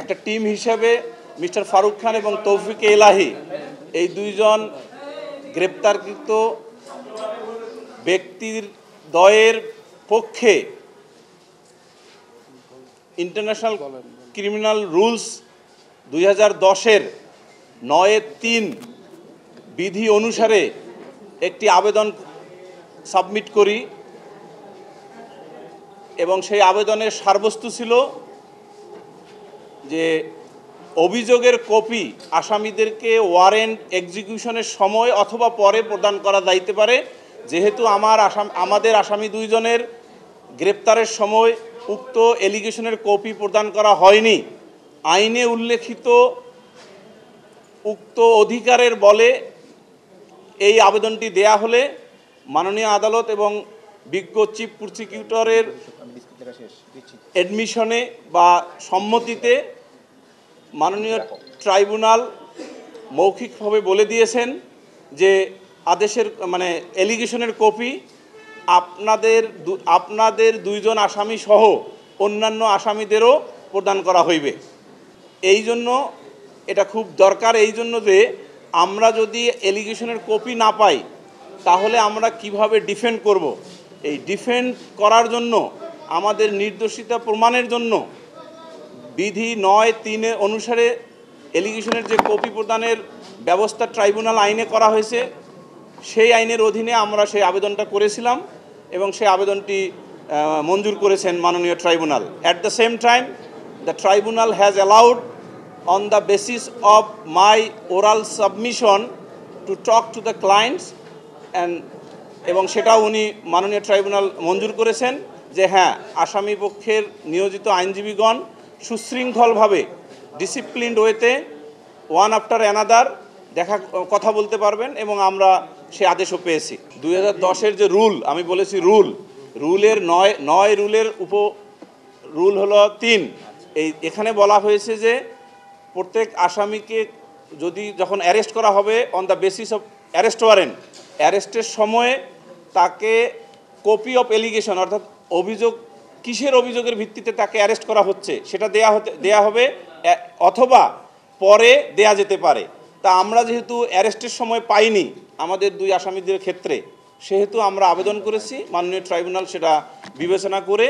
একটা টিম হিসেবে মিস্টার ফারুক খান এবং তৌফিক এলাহি এই দুইজন গ্রেপ্তারকৃত ব্যক্তির দ্বয়ের পক্ষে ইন্টারন্যাশনাল ক্রিমিনাল রুলস 2010-এর 9-3 বিধি অনুসারে একটি আবেদন সাবমিট করি এবং সেই আবেদনের সারবস্তু ছিল যে অভিযোগের কপি আসামিদেরকে ওয়ারেন্ট এক্সিকিউশনের সময় অথবা পরে প্রদান করা যাইতে পারে। যেহেতু আমাদের আসামি দুইজনের গ্রেপ্তারের সময় উক্ত এলিগেশনের কপি প্রদান করা হয়নি, আইনে উল্লেখিত উক্ত অধিকারের বলে এই আবেদনটি দেয়া হলে মাননীয় আদালত এবং বিজ্ঞ চিফ প্রসিকিউটরের অ্যাডমিশনে বা সম্মতিতে মাননীয় ট্রাইব্যুনাল মৌখিকভাবে বলে দিয়েছেন যে আদেশের এলিগেশনের কপি আপনাদের দুইজন আসামি সহ অন্যান্য আসামিদেরও প্রদান করা হইবে। এই জন্য এটা খুব দরকার, এই জন্য যে আমরা যদি এলিগেশনের কপি না পাই তাহলে আমরা কিভাবে ডিফেন্ড করব। এই ডিফেন্ড করার জন্য আমাদের নির্দোষিতা প্রমাণের জন্য বিধি 9-3 অনুসারে এলিগেশনের যে কপি প্রদানের ব্যবস্থা ট্রাইব্যুনাল আইনে করা হয়েছে সেই আইনের অধীনে আমরা সেই আবেদনটা করেছিলাম এবং সেই আবেদনটি মঞ্জুর করেছেন মাননীয় tribunal. At the same time the tribunal has allowed on the basis of my oral submission to talk to the clients এবং সেটাও উনি মাননীয় ট্রাইব্যুনাল মঞ্জুর করেছেন যে হ্যাঁ, আসামি পক্ষের নিয়োজিত আইনজীবীগণ সুশৃঙ্খলভাবে ডিসিপ্লিনড ওয়েতে ওয়ান আফটার অ্যানাদার কথা বলতে পারবেন এবং আমরা সে আদেশও পেয়েছি। 2010-এর যে রুল, আমি বলেছি রুলের 9 রুলের রুল হলো 3। এখানে বলা হয়েছে যে প্রত্যেক আসামিকে যখন অ্যারেস্ট করা হবে on the basis of arrest warrant, অ্যারেস্টের সময়ে তাকে কপি অফ এলিগেশন অর্থাৎ কিসের অভিযোগের ভিত্তিতে তাকে অ্যারেস্ট করা হচ্ছে সেটা দেয়া হবে অথবা পরে দেয়া যেতে পারে। তা আমরা যেহেতু অ্যারেস্টের সময় পাইনি আমাদের দুই আসামিদের ক্ষেত্রে, সেহেতু আমরা আবেদন করেছি, মাননীয় ট্রাইব্যুনাল সেটা বিবেচনা করে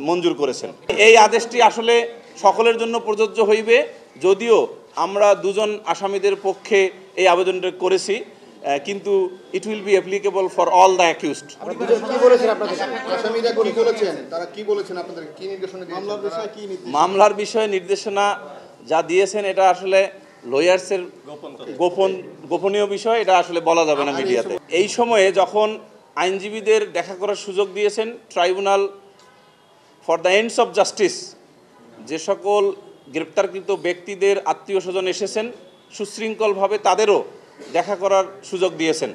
মঞ্জুর করেছেন। এই আদেশটি আসলে সকলের জন্য প্রযোজ্য হইবে, যদিও আমরা দুজন আসামিদের পক্ষে এই আবেদনটা করেছি, কিন্তু it will be applicable for all the accused. মামলার বিষয়ে নির্দেশনা যা দিয়েছেন এটা আসলে লয়ার্সের গোপনীয় বিষয়, এটা আসলে বলা যাবে না মিডিয়াতে। এই সময়ে যখন আইনজীবীদের দেখা করার সুযোগ দিয়েছেন tribunal for the ends of justice, যে সকল গ্রেপ্তারকৃত ব্যক্তিদের আত্মীয় স্বজন এসেছেন সুশৃঙ্খলভাবে তাদেরও দেখা করার সুযোগ দিয়েছেন।